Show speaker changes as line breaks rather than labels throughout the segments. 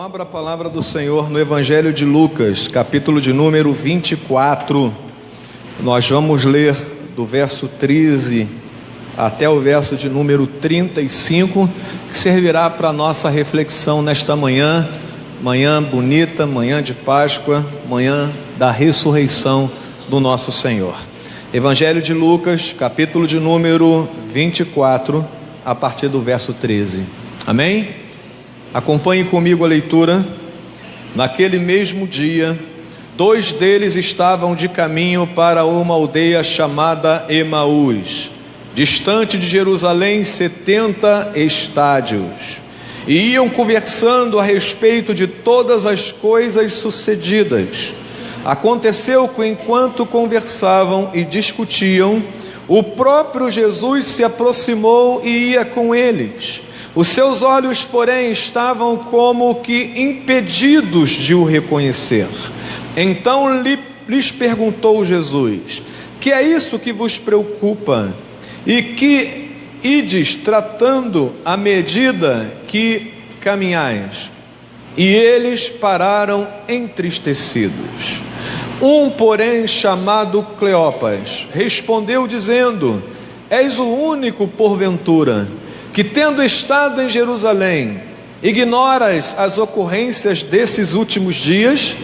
Então abra a palavra do Senhor no Evangelho de Lucas, capítulo de número 24. Nós vamos ler do verso 13 até o verso de número 35, que servirá para a nossa reflexão nesta manhã, manhã bonita, manhã de Páscoa, manhã da ressurreição do nosso Senhor. Evangelho de Lucas, capítulo de número 24, a partir do verso 13. Amém? Acompanhe comigo a leitura. Naquele mesmo dia, 2 deles estavam de caminho para uma aldeia chamada Emaús, distante de Jerusalém 70 estádios, e iam conversando a respeito de todas as coisas sucedidas. Aconteceu que, enquanto conversavam e discutiam, o próprio Jesus se aproximou e ia com eles. Os seus olhos, porém, estavam como que impedidos de o reconhecer. Então lhes perguntou Jesus: que é isso que vos preocupa? E que ides tratando à medida que caminhais? E eles pararam entristecidos. Um, porém, chamado Cleopas, respondeu dizendo: és o único, porventura, que, tendo estado em Jerusalém, ignoras as ocorrências desses últimos dias?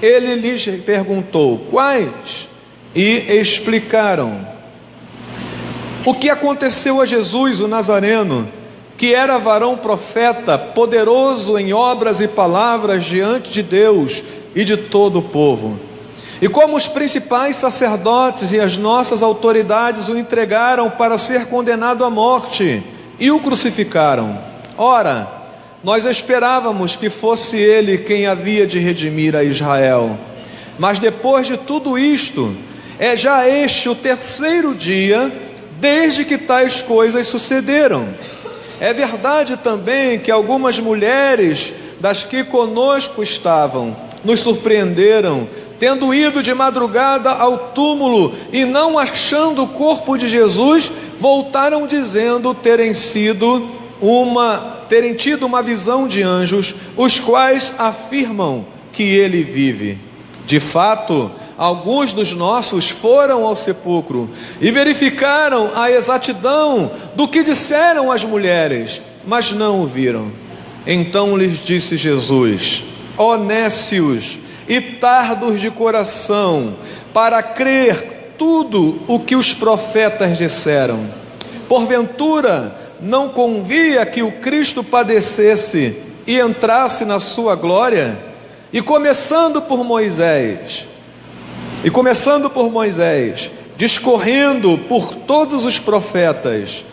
Ele lhes perguntou: quais? E explicaram o que aconteceu a Jesus, o Nazareno, que era varão profeta, poderoso em obras e palavras diante de Deus e de todo o povo. E como os principais sacerdotes e as nossas autoridades o entregaram para ser condenado à morte e o crucificaram. Ora, nós esperávamos que fosse ele quem havia de redimir a Israel. Mas depois de tudo isto, é já este o 3º dia desde que tais coisas sucederam. É verdade também que algumas mulheres das que conosco estavam nos surpreenderam, tendo ido de madrugada ao túmulo e não achando o corpo de Jesus, voltaram dizendo terem tido uma visão de anjos, os quais afirmam que ele vive. De fato, alguns dos nossos foram ao sepulcro e verificaram a exatidão do que disseram as mulheres, mas não o viram. Então lhes disse Jesus: ó nécios e tardos de coração, para crer tudo o que os profetas disseram. Porventura não convia que o Cristo padecesse e entrasse na sua glória? E começando por Moisés, discorrendo por todos os profetas,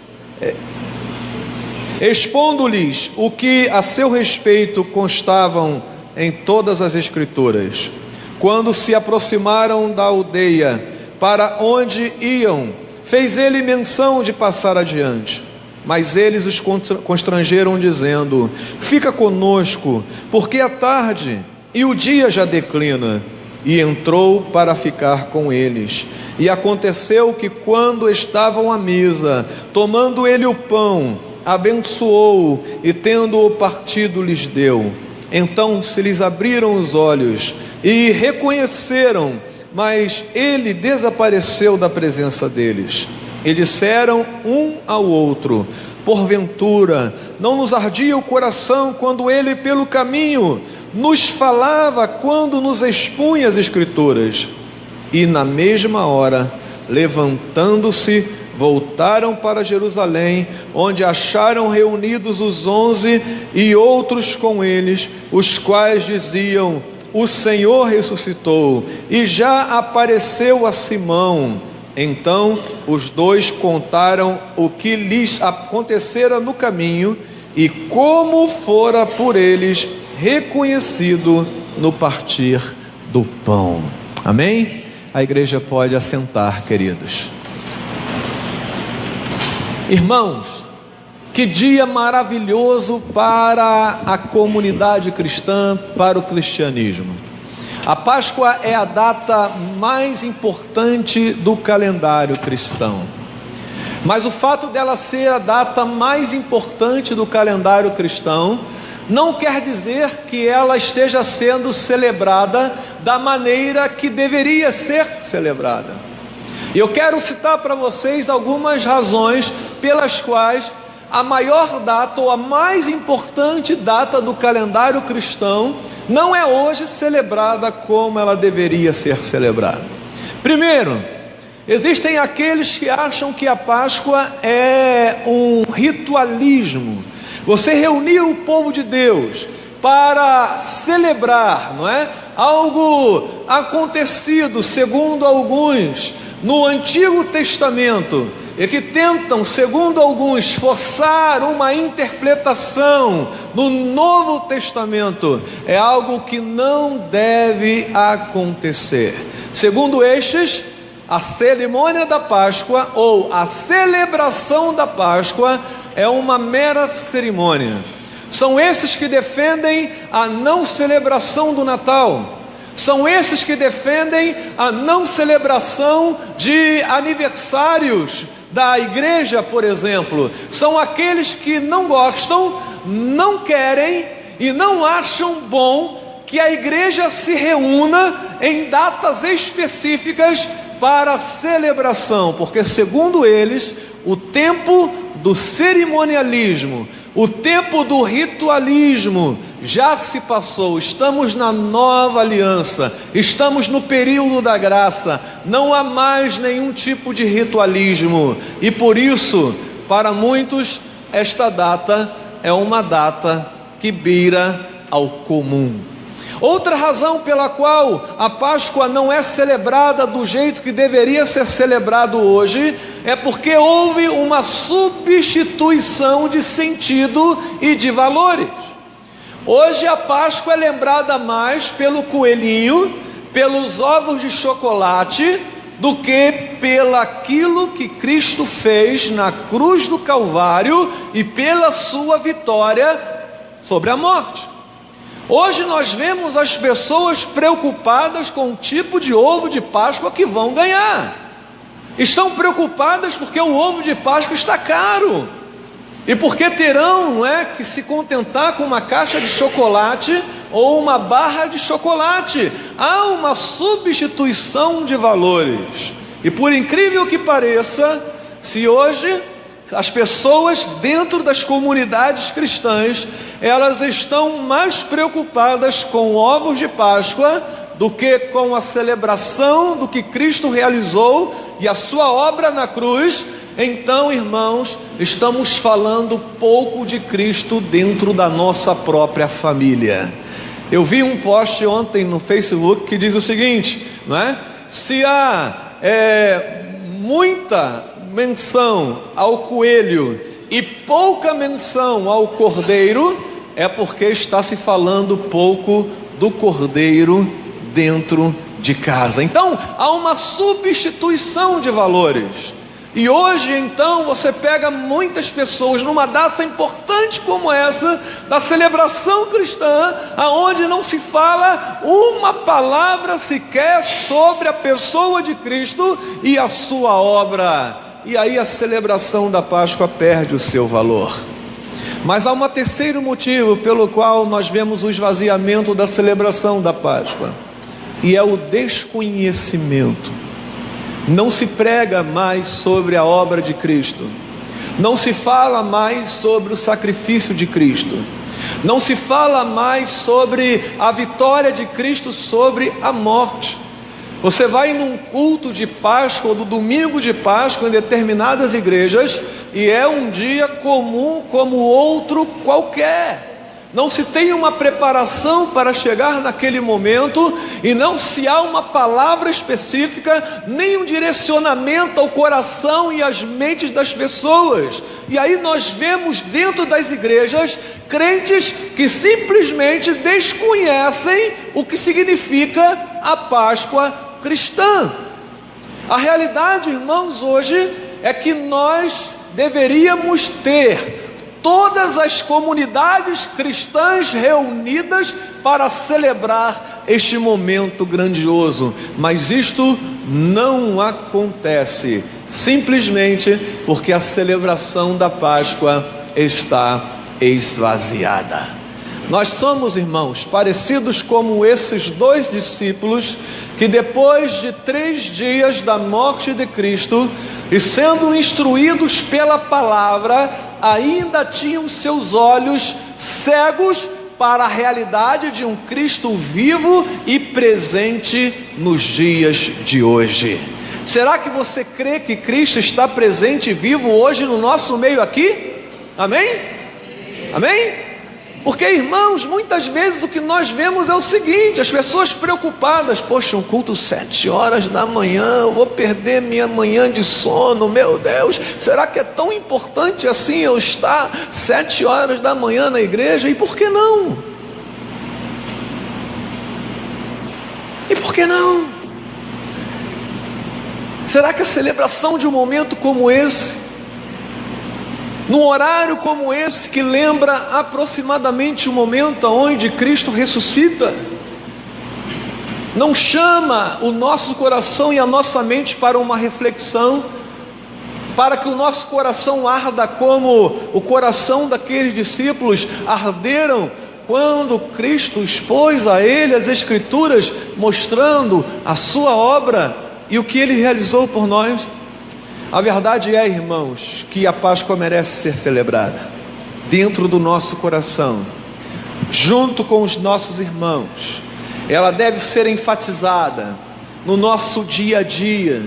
expondo-lhes o que a seu respeito constavam em todas as Escrituras. Quando se aproximaram da aldeia para onde iam, fez ele menção de passar adiante. Mas eles os constrangeram, dizendo: fica conosco, porque é tarde e o dia já declina. E entrou para ficar com eles. E aconteceu que, quando estavam à mesa, tomando ele o pão, abençoou e, tendo-o partido, lhes deu. Então se lhes abriram os olhos e reconheceram, mas ele desapareceu da presença deles. E disseram um ao outro: porventura não nos ardia o coração quando ele pelo caminho nos falava, quando nos expunha as Escrituras? E na mesma hora, levantando-se, voltaram para Jerusalém, onde acharam reunidos os 11 e outros com eles, os quais diziam: o Senhor ressuscitou e já apareceu a Simão. Então os 2 contaram o que lhes acontecera no caminho e como fora por eles reconhecido no partir do pão. Amém? A igreja pode assentar, queridos. Irmãos, que dia maravilhoso para a comunidade cristã, para o cristianismo. A Páscoa é a data mais importante do calendário cristão. Mas o fato dela ser a data mais importante do calendário cristão não quer dizer que ela esteja sendo celebrada da maneira que deveria ser celebrada. E eu quero citar para vocês algumas razões pelas quais a maior data ou a mais importante data do calendário cristão não é hoje celebrada como ela deveria ser celebrada. Primeiro, existem aqueles que acham que a Páscoa é um ritualismo. Você reuniu o povo de Deus para celebrar, não é? Algo acontecido, segundo alguns, no Antigo Testamento, e que tentam, segundo alguns, forçar uma interpretação no Novo Testamento. É algo que não deve acontecer. Segundo estes, a cerimônia da Páscoa ou a celebração da Páscoa é uma mera cerimônia. São esses que defendem a não celebração do Natal. São esses que defendem a não celebração de aniversários da igreja, por exemplo. São aqueles que não gostam, não querem e não acham bom que a igreja se reúna em datas específicas para celebração, porque segundo eles, o tempo do cerimonialismo, o tempo do ritualismo já se passou. Estamos na nova aliança, estamos no período da graça, não há mais nenhum tipo de ritualismo, e por isso, para muitos, esta data é uma data que beira ao comum. Outra razão pela qual a Páscoa não é celebrada do jeito que deveria ser celebrado hoje é porque houve uma substituição de sentido e de valores. Hoje a Páscoa é lembrada mais pelo coelhinho, pelos ovos de chocolate, do que pelaquilo que Cristo fez na cruz do Calvário e pela sua vitória sobre a morte. Hoje nós vemos as pessoas preocupadas com o tipo de ovo de Páscoa que vão ganhar. Estão preocupadas porque o ovo de Páscoa está caro. E porque terão, não é, que se contentar com uma caixa de chocolate ou uma barra de chocolate. Há uma substituição de valores. E por incrível que pareça, se hoje as pessoas dentro das comunidades cristãs, elas estão mais preocupadas com ovos de Páscoa do que com a celebração do que Cristo realizou e a sua obra na cruz, então, irmãos, estamos falando pouco de Cristo dentro da nossa própria família. Eu vi um post ontem no Facebook que diz o seguinte, não é? Se há muita menção ao coelho e pouca menção ao cordeiro, é porque está se falando pouco do cordeiro dentro de casa. Então há uma substituição de valores. E hoje então você pega muitas pessoas numa data importante como essa, da celebração cristã, aonde não se fala uma palavra sequer sobre a pessoa de Cristo e a sua obra. E aí a celebração da Páscoa perde o seu valor. Mas há um terceiro motivo pelo qual nós vemos o esvaziamento da celebração da Páscoa, e é o desconhecimento. Não se prega mais sobre a obra de Cristo, não se fala mais sobre o sacrifício de Cristo, não se fala mais sobre a vitória de Cristo sobre a morte. Você vai num culto de Páscoa ou do domingo de Páscoa em determinadas igrejas e é um dia comum como outro qualquer. Não se tem uma preparação para chegar naquele momento e não se há uma palavra específica, nem um direcionamento ao coração e às mentes das pessoas. E aí nós vemos dentro das igrejas crentes que simplesmente desconhecem o que significa a Páscoa cristã. A realidade, irmãos, hoje é que nós deveríamos ter todas as comunidades cristãs reunidas para celebrar este momento grandioso, mas isto não acontece, simplesmente porque a celebração da Páscoa está esvaziada. Nós somos, irmãos, parecidos como esses dois discípulos que depois de 3 dias da morte de Cristo e sendo instruídos pela palavra, ainda tinham seus olhos cegos para a realidade de um Cristo vivo e presente nos dias de hoje. Será que você crê que Cristo está presente e vivo hoje no nosso meio aqui? Amém? Amém? Porque, irmãos, muitas vezes o que nós vemos é o seguinte: as pessoas preocupadas, poxa, um culto 7 horas da manhã, eu vou perder minha manhã de sono, meu Deus, será que é tão importante assim eu estar 7 horas da manhã na igreja? E por que não? E por que não? Será que a celebração de um momento como esse, num horário como esse, que lembra aproximadamente o momento onde Cristo ressuscita, não chama o nosso coração e a nossa mente para uma reflexão, para que o nosso coração arda como o coração daqueles discípulos arderam quando Cristo expôs a ele as Escrituras, mostrando a sua obra e o que ele realizou por nós? A verdade é, irmãos, que a Páscoa merece ser celebrada dentro do nosso coração, junto com os nossos irmãos. Ela deve ser enfatizada no nosso dia a dia,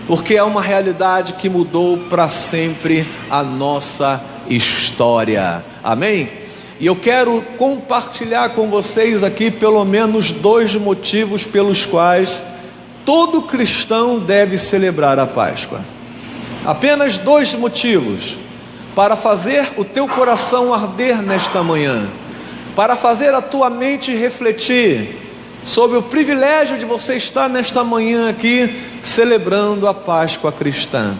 porque é uma realidade que mudou para sempre a nossa história. Amém? E eu quero compartilhar com vocês aqui pelo menos 2 motivos pelos quais todo cristão deve celebrar a Páscoa. Apenas 2 motivos para fazer o teu coração arder nesta manhã, para fazer a tua mente refletir sobre o privilégio de você estar nesta manhã aqui celebrando a Páscoa cristã.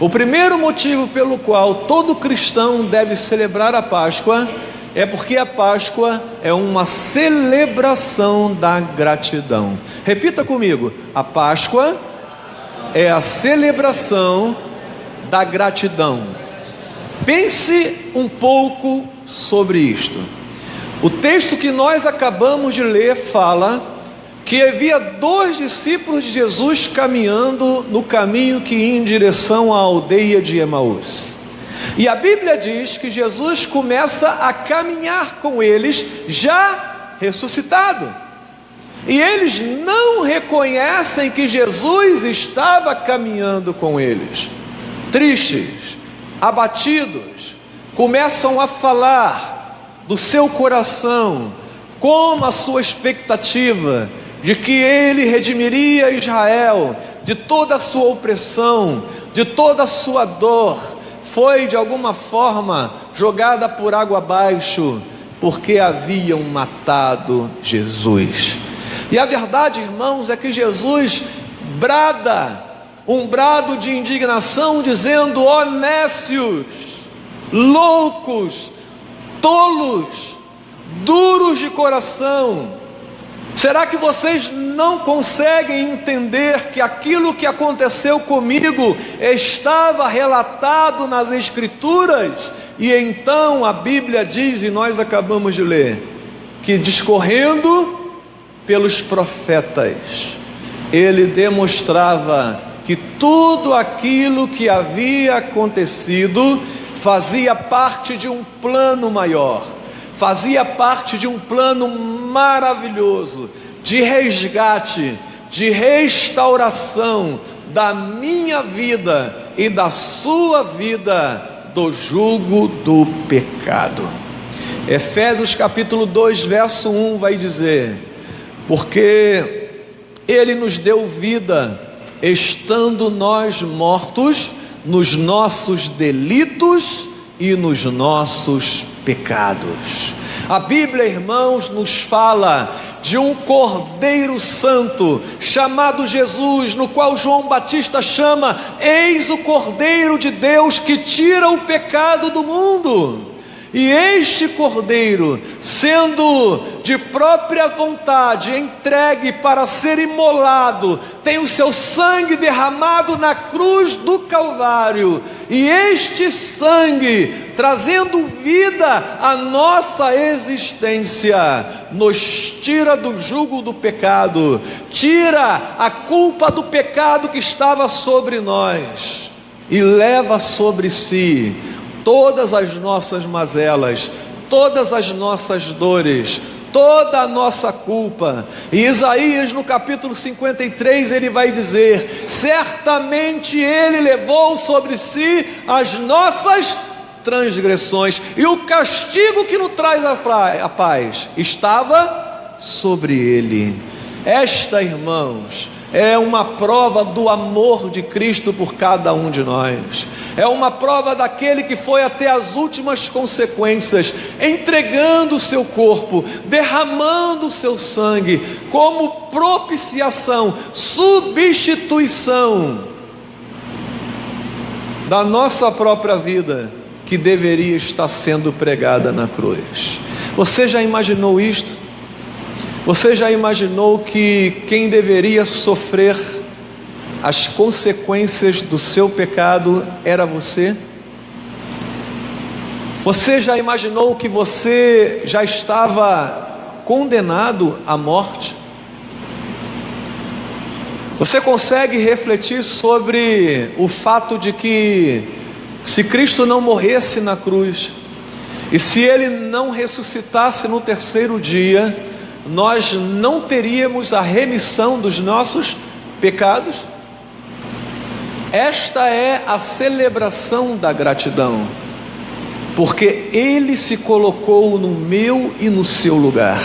O primeiro motivo pelo qual todo cristão deve celebrar a Páscoa é porque a Páscoa é uma celebração da gratidão. Repita comigo: a Páscoa é a celebração da gratidão. Pense um pouco sobre isto. O texto que nós acabamos de ler fala que havia 2 discípulos de Jesus caminhando no caminho que ia em direção à aldeia de Emaús. E a Bíblia diz que Jesus começa a caminhar com eles já ressuscitado. E eles não reconhecem que Jesus estava caminhando com eles. Tristes, abatidos, começam a falar do seu coração, como a sua expectativa de que ele redimiria Israel de toda a sua opressão, de toda a sua dor, foi de alguma forma jogada por água abaixo, porque haviam matado Jesus. E a verdade, irmãos, é que Jesus brada um brado de indignação, dizendo: ó nécios, loucos, tolos, duros de coração, será que vocês não conseguem entender que aquilo que aconteceu comigo estava relatado nas Escrituras? E então a Bíblia diz, e nós acabamos de ler, que discorrendo pelos profetas, ele demonstrava que tudo aquilo que havia acontecido fazia parte de um plano maior, fazia parte de um plano maravilhoso, de resgate, de restauração da minha vida e da sua vida do jugo do pecado. Efésios capítulo 2, verso 1 vai dizer: porque ele nos deu vida, estando nós mortos nos nossos delitos e nos nossos pecados. A Bíblia, irmãos, nos fala de um Cordeiro Santo chamado Jesus, no qual João Batista chama: eis o Cordeiro de Deus que tira o pecado do mundo. E este cordeiro, sendo de própria vontade entregue para ser imolado, tem o seu sangue derramado na cruz do Calvário, e este sangue, trazendo vida à nossa existência, nos tira do jugo do pecado, tira a culpa do pecado que estava sobre nós, e leva sobre si todas as nossas mazelas, todas as nossas dores, toda a nossa culpa. E Isaías no capítulo 53 ele vai dizer: certamente ele levou sobre si as nossas transgressões, e o castigo que nos traz a paz estava sobre ele. Esta, irmãos, é uma prova do amor de Cristo por cada um de nós. É uma prova daquele que foi até as últimas consequências, entregando o seu corpo, derramando o seu sangue, como propiciação, substituição da nossa própria vida, que deveria estar sendo pregada na cruz. Você já imaginou isto? Você já imaginou que quem deveria sofrer as consequências do seu pecado era você? Você já imaginou que você já estava condenado à morte? Você consegue refletir sobre o fato de que, se Cristo não morresse na cruz, e se Ele não ressuscitasse no terceiro dia, nós não teríamos a remissão dos nossos pecados? Esta é a celebração da gratidão, porque Ele se colocou no meu e no seu lugar,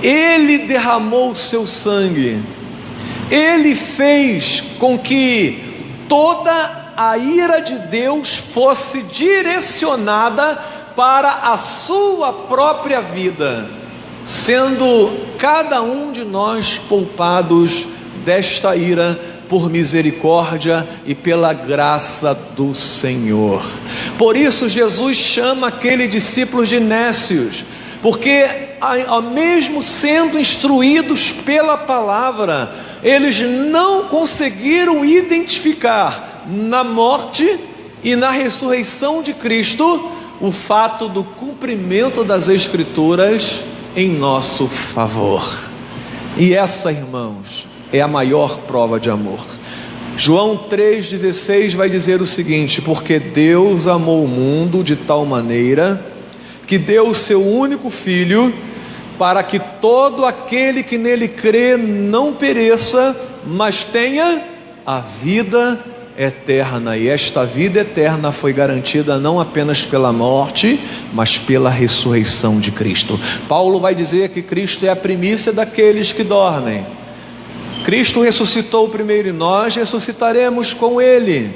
Ele derramou o seu sangue, Ele fez com que toda a ira de Deus fosse direcionada para a sua própria vida, sendo cada um de nós poupados desta ira por misericórdia e pela graça do Senhor. Por isso Jesus chama aqueles discípulos de nécios, porque mesmo sendo instruídos pela palavra, eles não conseguiram identificar na morte e na ressurreição de Cristo o fato do cumprimento das Escrituras em nosso favor. E essa, irmãos, é a maior prova de amor. João 3,16 vai dizer o seguinte: porque Deus amou o mundo de tal maneira que deu o seu único Filho, para que todo aquele que nele crê não pereça, mas tenha a vida eterna. E esta vida eterna foi garantida não apenas pela morte, mas pela ressurreição de Cristo. Paulo vai dizer que Cristo é a primícia daqueles que dormem. Cristo ressuscitou primeiro e nós ressuscitaremos com Ele.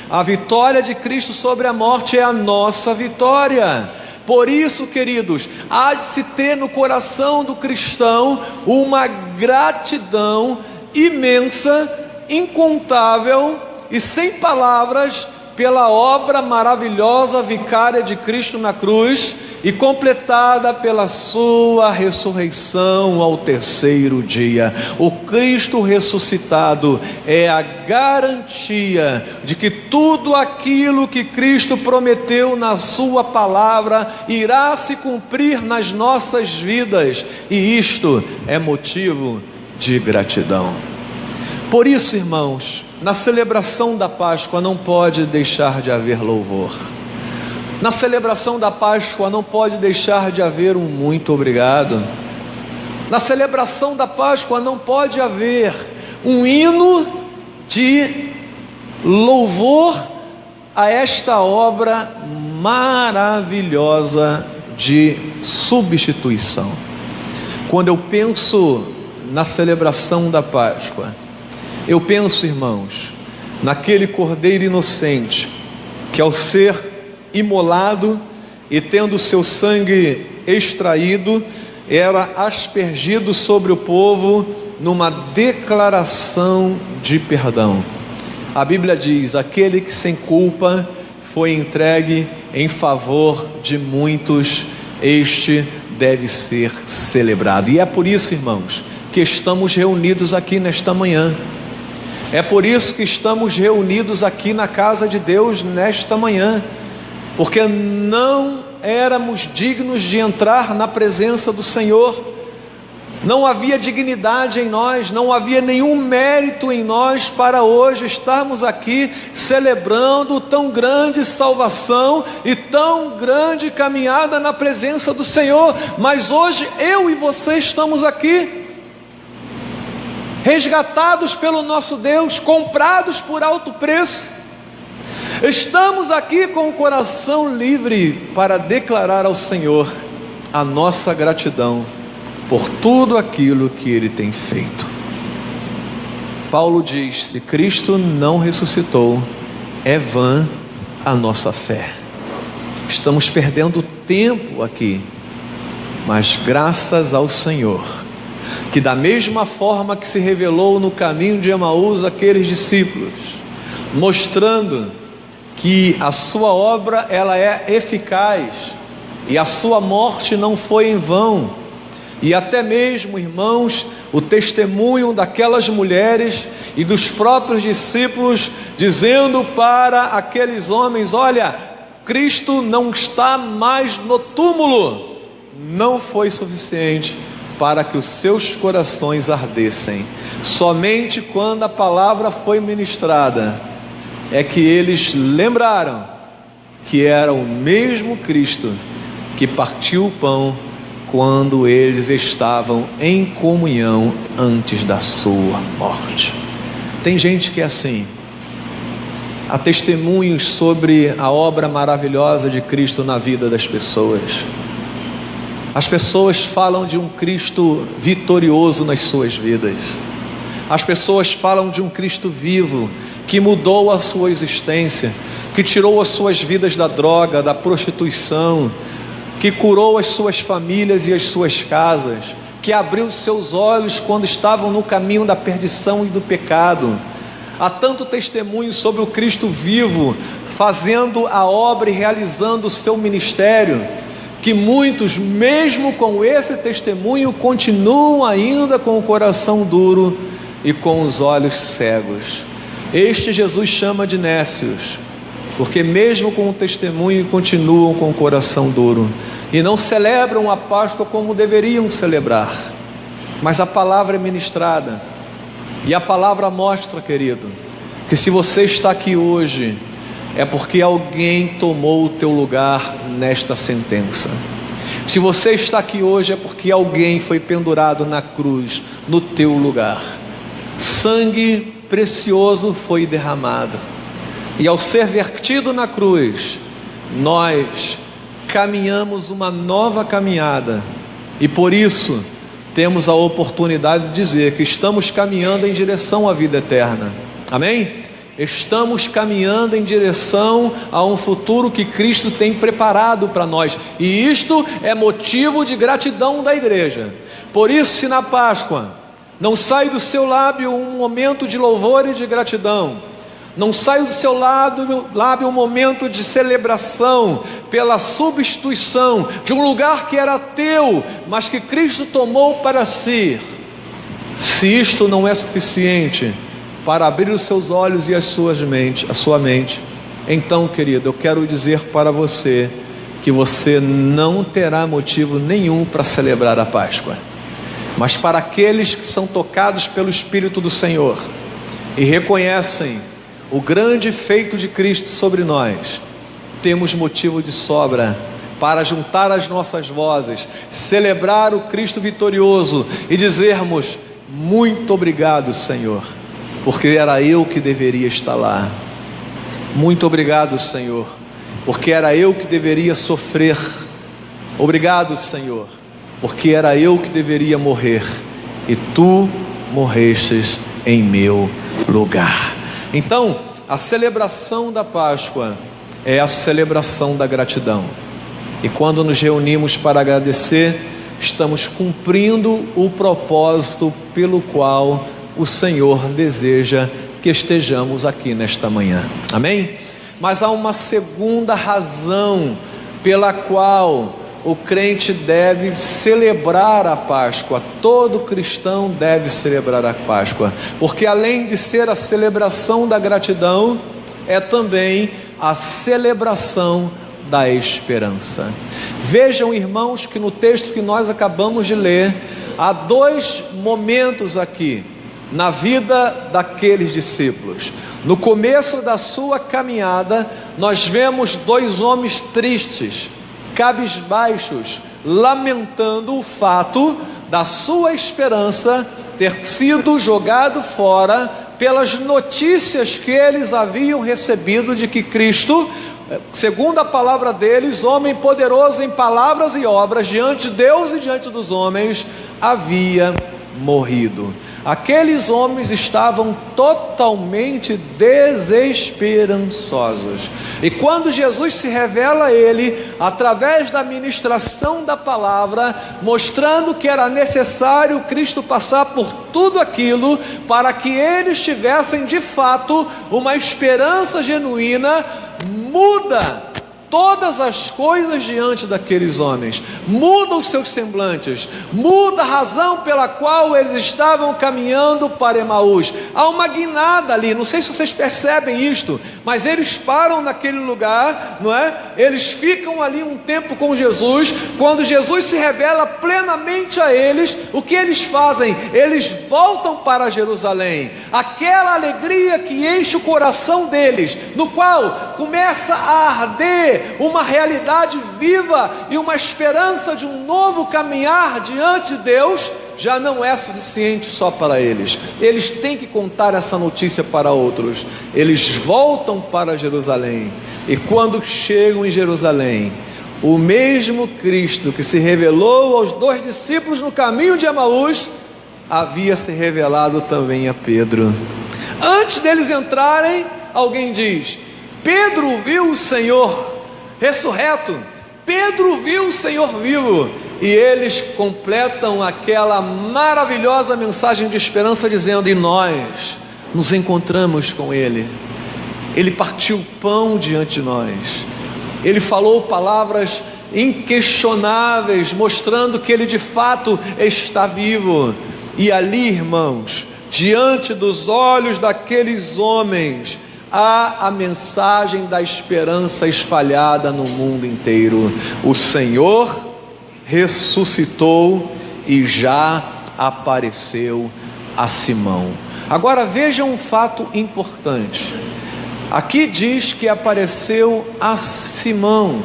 A vitória de Cristo sobre a morte é a nossa vitória. Por isso, queridos, há de se ter no coração do cristão uma gratidão imensa, incontável e sem palavras pela obra maravilhosa vicária de Cristo na cruz e completada pela sua ressurreição ao terceiro dia. O Cristo ressuscitado é a garantia de que tudo aquilo que Cristo prometeu na sua palavra irá se cumprir nas nossas vidas, e isto é motivo de gratidão. Por isso, irmãos, na celebração da Páscoa não pode deixar de haver louvor. Na celebração da Páscoa não pode deixar de haver um muito obrigado. Na celebração da Páscoa não pode haver um hino de louvor a esta obra maravilhosa de substituição. Quando eu penso na celebração da Páscoa, eu penso, irmãos, naquele cordeiro inocente que, ao ser imolado e tendo seu sangue extraído, era aspergido sobre o povo numa declaração de perdão. A Bíblia diz: aquele que sem culpa foi entregue em favor de muitos, este deve ser celebrado. E é por isso, irmãos, que estamos reunidos aqui nesta manhã. É por isso que estamos reunidos aqui na casa de Deus nesta manhã, porque não éramos dignos de entrar na presença do Senhor. Não havia dignidade em nós, não havia nenhum mérito em nós para hoje estarmos aqui celebrando tão grande salvação e tão grande caminhada na presença do Senhor. Mas hoje eu e você estamos aqui, resgatados pelo nosso Deus, comprados por alto preço. Estamos aqui com o coração livre para declarar ao Senhor a nossa gratidão por tudo aquilo que Ele tem feito. Paulo diz: se Cristo não ressuscitou, é vã a nossa fé. Estamos perdendo tempo aqui, mas graças ao Senhor, que da mesma forma que se revelou no caminho de Emaús àqueles discípulos, mostrando que a sua obra ela é eficaz e a sua morte não foi em vão. E até mesmo, irmãos, o testemunho daquelas mulheres e dos próprios discípulos, dizendo para aqueles homens: olha, Cristo não está mais no túmulo, não foi suficiente para que os seus corações ardessem. Somente quando a palavra foi ministrada, é que eles lembraram que era o mesmo Cristo que partiu o pão quando eles estavam em comunhão antes da sua morte. Tem gente que é assim. Há testemunhos sobre a obra maravilhosa de Cristo na vida das pessoas. As pessoas falam de um Cristo vitorioso nas suas vidas. As pessoas falam de um Cristo vivo, que mudou a sua existência, que tirou as suas vidas da droga, da prostituição, que curou as suas famílias e as suas casas, que abriu seus olhos quando estavam no caminho da perdição e do pecado. Há tanto testemunho sobre o Cristo vivo, fazendo a obra e realizando o seu ministério, que muitos, mesmo com esse testemunho, continuam ainda com o coração duro e com os olhos cegos. Este Jesus chama de nécios, porque mesmo com o testemunho continuam com o coração duro e não celebram a Páscoa como deveriam celebrar. Mas a palavra é ministrada, e a palavra mostra, querido, que se você está aqui hoje, é porque alguém tomou o teu lugar nesta sentença. Se você está aqui hoje, é porque alguém foi pendurado na cruz no teu lugar. Sangue precioso foi derramado, e ao ser vertido na cruz, nós caminhamos uma nova caminhada, e por isso temos a oportunidade de dizer que estamos caminhando em direção à vida eterna. Amém? Estamos caminhando em direção a um futuro que Cristo tem preparado para nós, e isto é motivo de gratidão da igreja. Por isso, se na Páscoa não sai do seu lábio um momento de louvor e de gratidão, não sai do seu lábio um momento de celebração pela substituição de um lugar que era teu, mas que Cristo tomou para si, se isto não é suficiente para abrir os seus olhos e a sua mente, então, querido, eu quero dizer para você que você não terá motivo nenhum para celebrar a Páscoa. Mas para aqueles que são tocados pelo Espírito do Senhor e reconhecem o grande feito de Cristo sobre nós, temos motivo de sobra para juntar as nossas vozes, celebrar o Cristo vitorioso e dizermos: muito obrigado, Senhor, porque era eu que deveria estar lá. Muito obrigado, Senhor, porque era eu que deveria sofrer. Obrigado, Senhor, porque era eu que deveria morrer, e tu morrestes em meu lugar. Então, a celebração da Páscoa é a celebração da gratidão, e quando nos reunimos para agradecer, estamos cumprindo o propósito pelo qual o Senhor deseja que estejamos aqui nesta manhã. Amém? mas há uma segunda razão pela qual o crente deve celebrar a Páscoa. Todo cristão deve celebrar a Páscoa, porque além de ser a celebração da gratidão, é também a celebração da esperança. Vejam, irmãos, que no texto que nós acabamos de ler, há dois momentos aqui na vida daqueles discípulos. No começo da sua caminhada, nós vemos dois homens tristes, cabisbaixos, lamentando o fato da sua esperança ter sido jogado fora pelas notícias que eles haviam recebido de que Cristo, segundo a palavra deles, homem poderoso em palavras e obras diante de Deus e diante dos homens, havia morrido. Aqueles homens estavam totalmente desesperançosos, e quando Jesus se revela a ele, através da ministração da palavra, mostrando que era necessário Cristo passar por tudo aquilo, para que eles tivessem de fato uma esperança genuína, muda todas as coisas diante daqueles homens, muda os seus semblantes, muda a razão pela qual eles estavam caminhando para Emaús. Há uma guinada ali, não sei se vocês percebem isto, mas eles param naquele lugar, não é? Eles ficam ali um tempo com Jesus. Quando Jesus se revela plenamente a eles, o que eles fazem? Eles voltam para Jerusalém. Aquela alegria que enche o coração deles, no qual começa a arder uma realidade viva e uma esperança de um novo caminhar diante de Deus, já não é suficiente só para eles. Eles têm que contar essa notícia para outros. Eles voltam para Jerusalém, e quando chegam em Jerusalém, o mesmo Cristo que se revelou aos dois discípulos no caminho de Emaús, havia se revelado também a Pedro. Antes deles entrarem, alguém diz: Pedro viu o Senhor ressurreto, Pedro viu o Senhor vivo. E eles completam aquela maravilhosa mensagem de esperança dizendo: e nós nos encontramos com Ele, Ele partiu o pão diante de nós, Ele falou palavras inquestionáveis, mostrando que Ele de fato está vivo. E ali, irmãos, diante dos olhos daqueles homens, há a mensagem da esperança espalhada no mundo inteiro. O Senhor ressuscitou e já apareceu a Simão. Agora vejam um fato importante. Aqui diz que apareceu a Simão,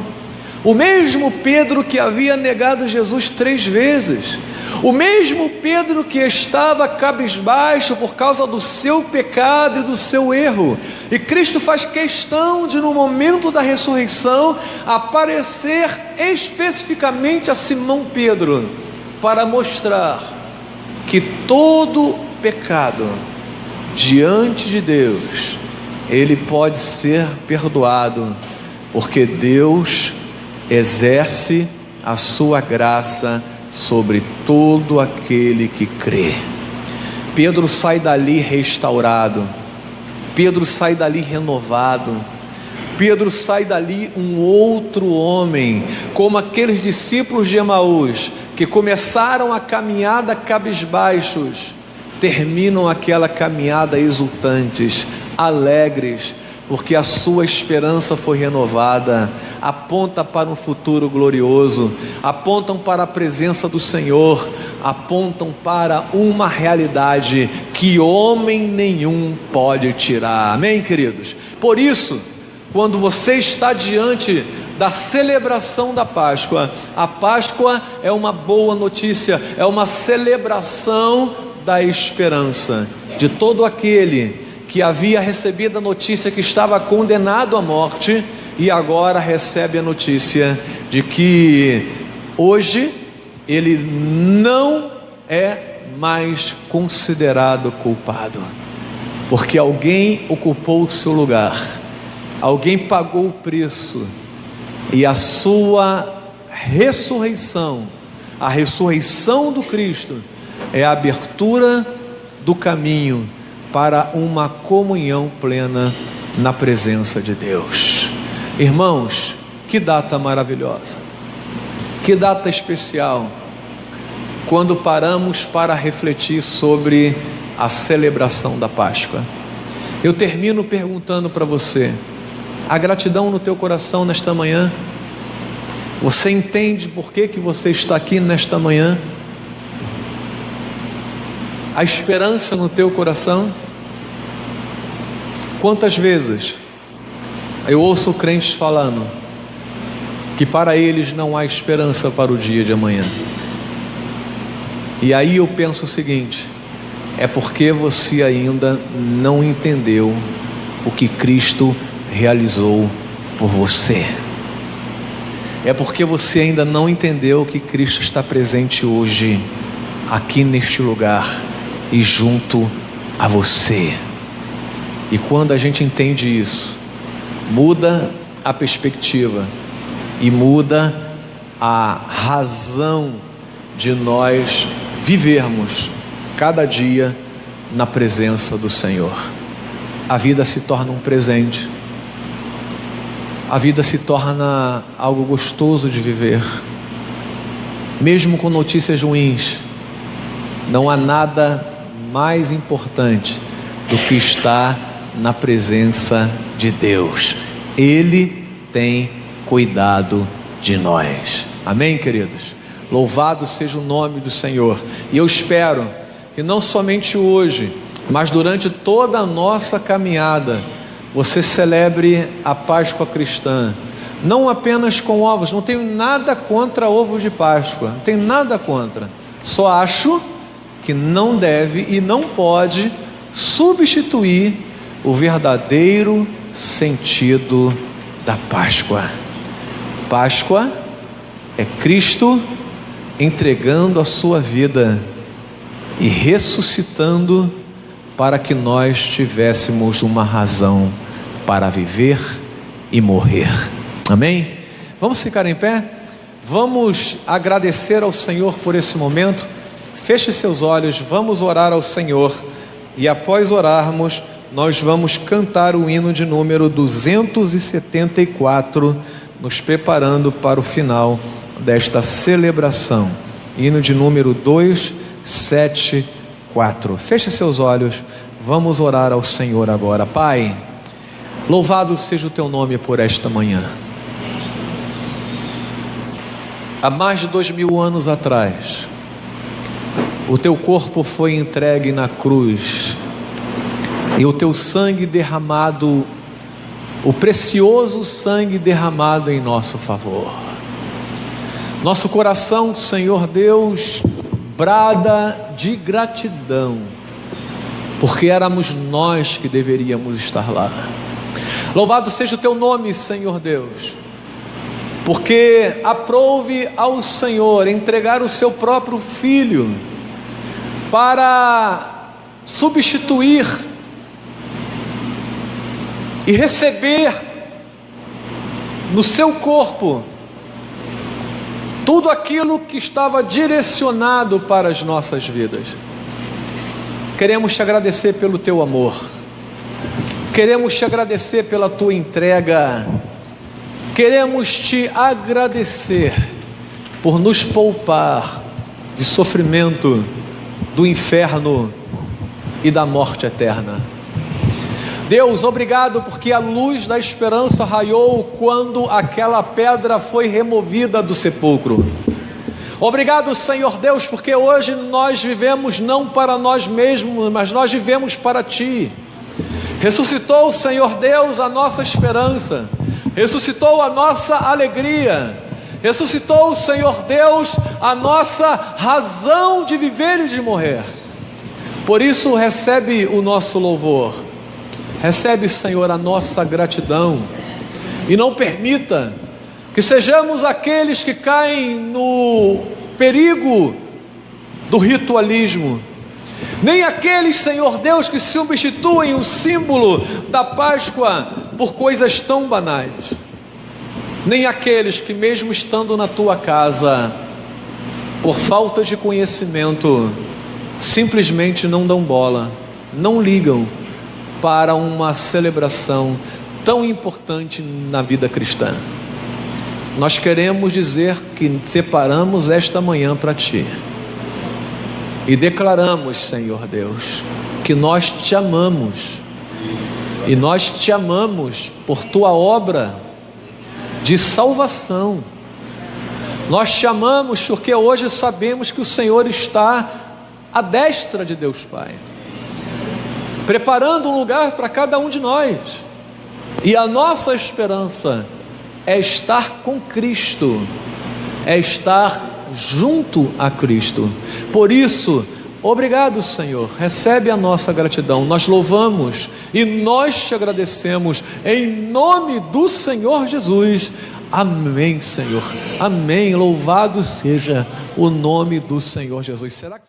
o mesmo Pedro que havia negado Jesus 3 vezes, o mesmo Pedro que estava cabisbaixo por causa do seu pecado e do seu erro. E Cristo faz questão de, no momento da ressurreição, aparecer especificamente a Simão Pedro, para mostrar que todo pecado diante de Deus, ele pode ser perdoado, porque Deus exerce a sua graça sobre todo aquele que crê. Pedro sai dali restaurado, Pedro sai dali renovado, Pedro sai dali um outro homem, como aqueles discípulos de Emaús, que começaram a caminhada cabisbaixos, terminam aquela caminhada exultantes, alegres, porque a sua esperança foi renovada. Aponta para um futuro glorioso, apontam para a presença do Senhor, apontam para uma realidade que homem nenhum pode tirar. Amém, queridos? Por isso, quando você está diante da celebração da Páscoa, a Páscoa é uma boa notícia, é uma celebração da esperança de todo aquele que havia recebido a notícia que estava condenado à morte, e agora recebe a notícia de que hoje ele não é mais considerado culpado, porque alguém ocupou o seu lugar, alguém pagou o preço, e a sua ressurreição, a ressurreição do Cristo, é a abertura do caminho para uma comunhão plena na presença de Deus. Irmãos, que data maravilhosa, que data especial, quando paramos para refletir sobre a celebração da Páscoa. Eu termino perguntando para você: a gratidão no teu coração nesta manhã? Você entende por que você está aqui nesta manhã? A esperança no teu coração? Quantas vezes eu ouço crentes falando que para eles não há esperança para o dia de amanhã. E aí eu penso o seguinte: é porque você ainda não entendeu o que Cristo realizou por você. É porque você ainda não entendeu que Cristo está presente hoje, aqui neste lugar e junto a você. E quando a gente entende isso, muda a perspectiva e muda a razão de nós vivermos cada dia na presença do Senhor. A vida se torna um presente. A vida se torna algo gostoso de viver. Mesmo com notícias ruins, não há nada mais importante do que estar na presença de Deus. Ele tem cuidado de nós. Amém, queridos? Louvado seja o nome do Senhor. E eu espero que não somente hoje, mas durante toda a nossa caminhada, você celebre a Páscoa cristã, não apenas com ovos. Não tenho nada contra ovos de Páscoa, não tenho nada contra. Só acho que não deve e não pode substituir o verdadeiro sentido da Páscoa. Páscoa é Cristo entregando a sua vida e ressuscitando para que nós tivéssemos uma razão para viver e morrer. Amém? Vamos ficar em pé? Vamos agradecer ao Senhor por esse momento. Feche seus olhos, vamos orar ao Senhor. E após orarmos, nós vamos cantar o hino de número 274, nos preparando para o final desta celebração. Hino de número 274. Feche seus olhos, vamos orar ao Senhor agora. Pai, louvado seja o teu nome por esta manhã. Há mais de 2000 anos atrás, o teu corpo foi entregue na cruz e o teu sangue derramado, o precioso sangue derramado em nosso favor. Nosso coração, Senhor Deus, brada de gratidão, porque éramos nós que deveríamos estar lá. Louvado seja o teu nome, Senhor Deus, porque aprouve ao Senhor entregar o seu próprio Filho para substituir e receber no seu corpo tudo aquilo que estava direcionado para as nossas vidas. Queremos te agradecer pelo teu amor, queremos te agradecer pela tua entrega, queremos te agradecer por nos poupar de sofrimento, do inferno e da morte eterna. Deus, obrigado porque a luz da esperança raiou quando aquela pedra foi removida do sepulcro. Obrigado, Senhor Deus, porque hoje nós vivemos não para nós mesmos, mas nós vivemos para Ti. Ressuscitou, Senhor Deus, a nossa esperança, ressuscitou a nossa alegria, ressuscitou, Senhor Deus, a nossa razão de viver e de morrer. Por isso recebe o nosso louvor, recebe, Senhor, a nossa gratidão, e não permita que sejamos aqueles que caem no perigo do ritualismo, nem aqueles, Senhor Deus, que substituem o símbolo da Páscoa por coisas tão banais, nem aqueles que mesmo estando na tua casa, por falta de conhecimento, simplesmente não dão bola, não ligam, para uma celebração tão importante na vida cristã. Nós queremos dizer que separamos esta manhã para Ti e declaramos, Senhor Deus, que nós Te amamos, e nós Te amamos por Tua obra de salvação. Nós Te amamos porque hoje sabemos que o Senhor está à destra de Deus Pai, preparando um lugar para cada um de nós, e a nossa esperança é estar com Cristo, é estar junto a Cristo. Por isso, obrigado, Senhor, recebe a nossa gratidão, nós louvamos e nós Te agradecemos, em nome do Senhor Jesus. Amém, Senhor, amém, louvado seja o nome do Senhor Jesus. Será que